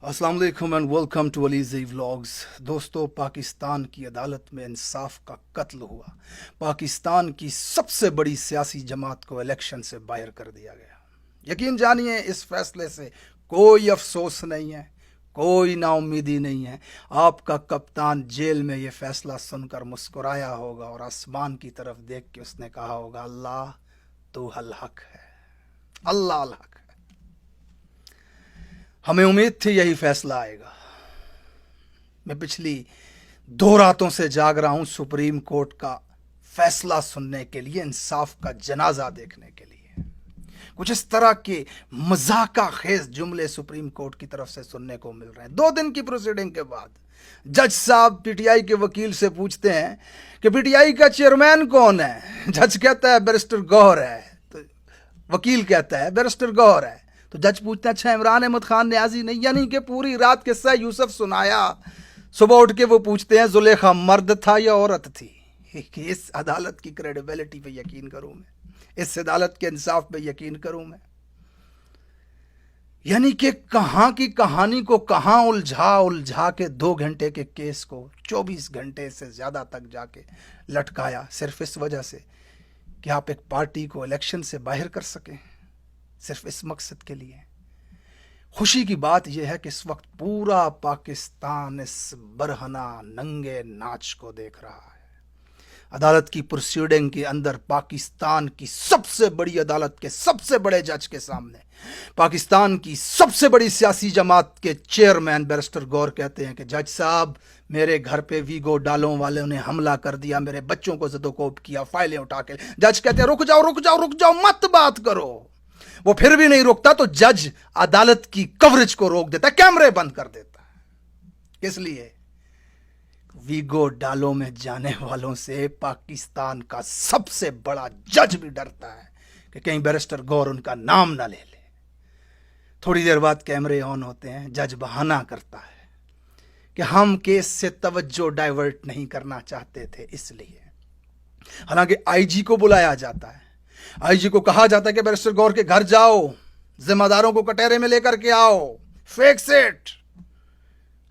अस्सलाम वालेकुम and welcome to अलीज़ी vlogs. दोस्तों, पाकिस्तान की अदालत में इंसाफ का कत्ल हुआ। पाकिस्तान की सबसे बड़ी सियासी जमात को इलेक्शन से बाहर कर दिया गया। यकीन जानिए, इस फैसले से कोई अफसोस नहीं है, कोई नाउम्मीदी नहीं है। आपका कप्तान जेल में ये फैसला सुनकर मुस्कुराया होगा और आसमान की तरफ देख के उसने कहा होगा, अल्लाह तू अल हक है, अल्लाह अल हक है। हमें उम्मीद थी यही फैसला आएगा। मैं पिछली 2 रातों से जाग रहा हूं सुप्रीम कोर्ट का फैसला सुनने के लिए, इंसाफ का जनाजा देखने के लिए। कुछ इस तरह के मजाका खेज जुमले सुप्रीम कोर्ट की तरफ से सुनने को मिल रहे हैं। 2 दिन की प्रोसीडिंग के बाद जज साहब पीटीआई के वकील से पूछते हैं कि पीटीआई का चेयरमैन कौन है। जज कहता है बैरिस्टर गौहर है, तो वकील कहता है बैरिस्टर गौहर है। तो जज पूछता है, अच्छा इमरान अहमद खान न्याजी नहीं? यानी कि पूरी रात किस्सा यूसुफ सुनाया। सुबह उठ के वो पूछते हैं, जुलेखा मर्द था या औरत थी? इस अदालत की क्रेडिबिलिटी पे यकीन करूं मैं, इस अदालत के इंसाफ पे यकीन करूं मैं। यानी कि कहां की कहानी को कहां उलझा उलझा के 2 घंटे के केस को 24 घंटे से ज्यादा तक जाके लटकाया, सिर्फ इस वजह से कि आप एक पार्टी को इलेक्शन से बाहर कर सकें, सिर्फ इस मकसद के लिए। खुशी की बात यह है कि इस वक्त पूरा पाकिस्तान इस बरहना नंगे नाच को देख रहा है। अदालत की प्रोसीडिंग के अंदर पाकिस्तान की सबसे बड़ी अदालत के सबसे बड़े जज के सामने पाकिस्तान की सबसे बड़ी सियासी जमात के चेयरमैन बैरिस्टर गौर कहते हैं कि जज साहब, मेरे घर पे वीगो डालों वालों ने हमला कर दिया, मेरे बच्चों को ज़दोकोब किया, फाइलें उठा के। जज कहते हैं, रुक जाओ रुक जाओ रुक जाओ, मत बात करो। वो फिर भी नहीं रुकता तो जज अदालत की कवरेज को रोक देता है, कैमरे बंद कर देता है। किस लिए? वीगो डालो में जाने वालों से पाकिस्तान का सबसे बड़ा जज भी डरता है कि कहीं बैरिस्टर गौर उनका नाम ना ले ले। थोड़ी देर बाद कैमरे ऑन होते हैं, जज बहाना करता है कि हम केस से तवज्जो डाइवर्ट नहीं करना चाहते थे, इसलिए। हालांकि आईजी को बुलाया जाता है, आईजी को कहा जाता है कि बैरिस्टर गौर के घर जाओ, जिम्मेदारों को कटहरे में लेकर के आओ, फिक्स इट।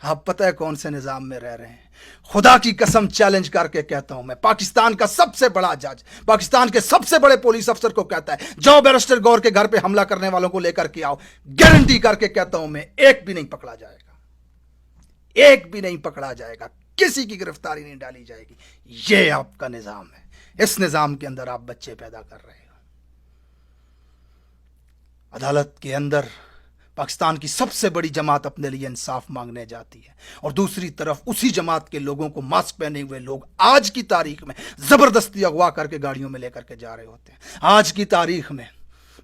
आप पता है कौन से निजाम में रह रहे हैं? खुदा की कसम चैलेंज करके कहता हूं मैं, पाकिस्तान का सबसे बड़ा जज पाकिस्तान के सबसे बड़े पुलिस अफसर को कहता है, जाओ बैरिस्टर गौर के घर पे हमला करने वालों को लेकर के आओ। गारंटी करके कहता हूं मैं, एक भी नहीं पकड़ा जाएगा, एक भी नहीं पकड़ा जाएगा, किसी की गिरफ्तारी नहीं डाली जाएगी। यह आपका निजाम है। इस निजाम के अंदर आप बच्चे पैदा कर रहे हो। अदालत के अंदर पाकिस्तान की सबसे बड़ी जमात अपने लिए इंसाफ मांगने जाती है, और दूसरी तरफ उसी जमात के लोगों को मास्क पहने हुए लोग आज की तारीख में जबरदस्ती अगवा करके गाड़ियों में लेकर के जा रहे होते हैं। आज की तारीख में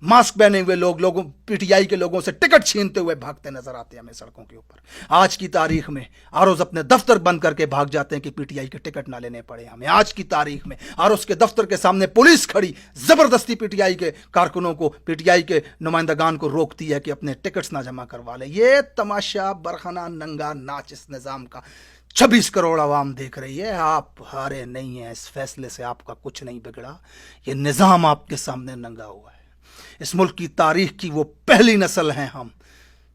मास्क पहने हुए लोगों पीटीआई के लोगों से टिकट छीनते हुए भागते नजर आते हैं हमें सड़कों के ऊपर। आज की तारीख में आरोज अपने दफ्तर बंद करके भाग जाते हैं कि पीटीआई के टिकट ना लेने पड़े हमें। आज की तारीख में आरोज के दफ्तर के सामने पुलिस खड़ी जबरदस्ती पीटीआई के कारकुनों को, पीटीआई के नुमाइंदगान को रोकती है कि अपने टिकट्स ना जमा करवा ले। ये तमाशा, बरखना नंगा नाच इस निजाम का 26 करोड़ आवाम देख रही है। आप हारे नहीं हैं, इस फैसले से आपका कुछ नहीं बिगड़ा। ये निजाम आपके सामने नंगा हुआ है। इस मुल्क की तारीख की वो पहली नस्ल हैं हम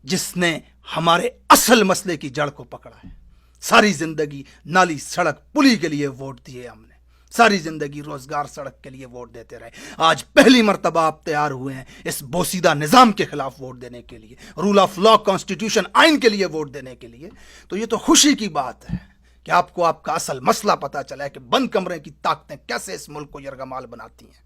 जिसने हमारे असल मसले की जड़ को पकड़ा है। सारी जिंदगी नाली सड़क पुली के लिए वोट दिए हमने, सारी जिंदगी रोजगार सड़क के लिए वोट देते रहे। आज पहली मर्तबा आप तैयार हुए हैं इस बोसीदा निजाम के खिलाफ वोट देने के लिए, रूल ऑफ लॉ, कॉन्स्टिट्यूशन, आइन के लिए वोट देने के लिए। तो ये तो खुशी की बात है कि आपको आपका असल मसला पता चला है कि बंद कमरे की ताकतें कैसे इस मुल्क को यरगमाल बनाती हैं।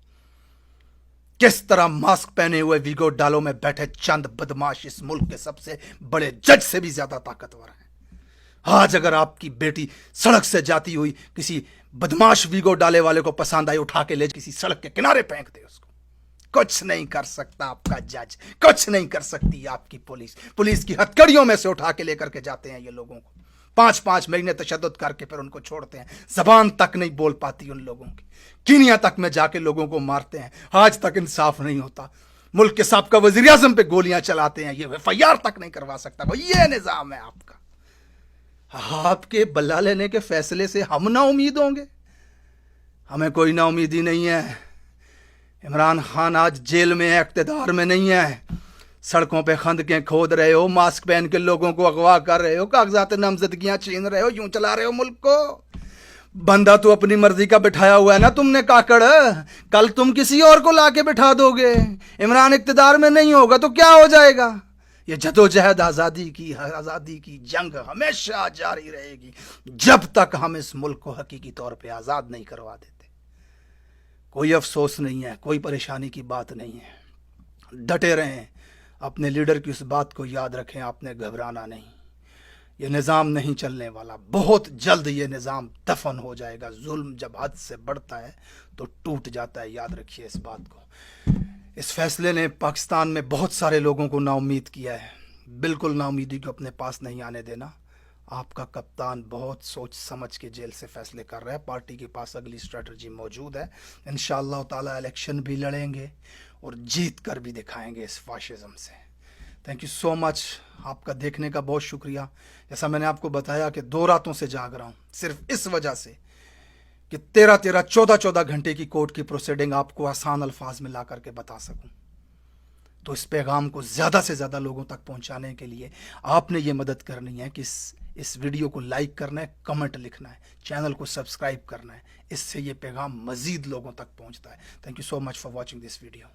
किस तरह मास्क पहने हुए वीगो डालो में बैठे चंद बदमाश इस मुल्क के सबसे बड़े जज से भी ज्यादा ताकतवर हैं। आज अगर आपकी बेटी सड़क से जाती हुई किसी बदमाश वीगो डाले वाले को पसंद आई, उठा के ले किसी सड़क के किनारे फेंक दे उसको, कुछ नहीं कर सकता आपका जज, कुछ नहीं कर सकती आपकी पुलिस। पुलिस की हथकड़ियों में से उठा के लेकर के जाते हैं ये लोगों को, 5-5 महीने तशद्दुद करके फिर उनको छोड़ते हैं। जबान तक नहीं बोल पाती उन लोगों की, कीनिया तक में जाके लोगों को मारते हैं। आज तक इंसाफ नहीं होता। मुल्क के साबका वजीर आजम पे गोलियां चलाते हैं, ये एफआईआर तक नहीं करवा सकता। वो ये निजाम है आपका। आपके बल्ला लेने के फैसले से हम ना उम्मीद होंगे? हमें कोई ना उम्मीदी नहीं है। इमरान खान आज जेल में है, इख्तिदार में नहीं है। सड़कों पे खंदकें खोद रहे हो, मास्क पहन के लोगों को अगवा कर रहे हो, कागजात नामजदगियां छीन रहे हो, यूं चला रहे हो मुल्क को। बंदा तो अपनी मर्जी का बिठाया हुआ है ना तुमने काकड़, कल तुम किसी और को लाके बिठा दोगे। इमरान इक्तदार में नहीं होगा तो क्या हो जाएगा? ये जदोजहद आज़ादी की जंग हमेशा जारी रहेगी जब तक हम इस मुल्क को हकीकी तौर पे आज़ाद नहीं करवा देते। कोई अफसोस नहीं है, कोई परेशानी की बात नहीं है, डटे रहें, अपने लीडर की उस बात को याद रखें, आपने घबराना नहीं। ये निज़ाम नहीं चलने वाला, बहुत जल्द ये निज़ाम दफन हो जाएगा। जुल्म जब हद से बढ़ता है तो टूट जाता है, याद रखिए इस बात को। इस फैसले ने पाकिस्तान में बहुत सारे लोगों को नाउम्मीद किया है। बिल्कुल नाउम्मीदी को अपने पास नहीं आने देना। आपका कप्तान बहुत सोच समझ के जेल से फैसले कर रहा है। पार्टी के पास अगली स्ट्रेटजी मौजूद है। इंशाअल्लाह ताला इलेक्शन भी लड़ेंगे और जीत कर भी दिखाएंगे इस फाशिज्म से। थैंक यू सो मच, आपका देखने का बहुत शुक्रिया। जैसा मैंने आपको बताया कि 2 रातों से जाग रहा हूँ सिर्फ इस वजह से कि 13-13, 14-14 घंटे की कोर्ट की प्रोसीडिंग आपको आसान अल्फाज में ला करके बता सकूं। तो इस पैगाम को ज़्यादा से ज़्यादा लोगों तक पहुंचाने के लिए आपने ये मदद करनी है कि इस वीडियो को लाइक करना है, कमेंट लिखना है, चैनल को सब्सक्राइब करना है। इससे ये पैगाम मज़ीद लोगों तक पहुंचता है। Thank you so much for watching this video.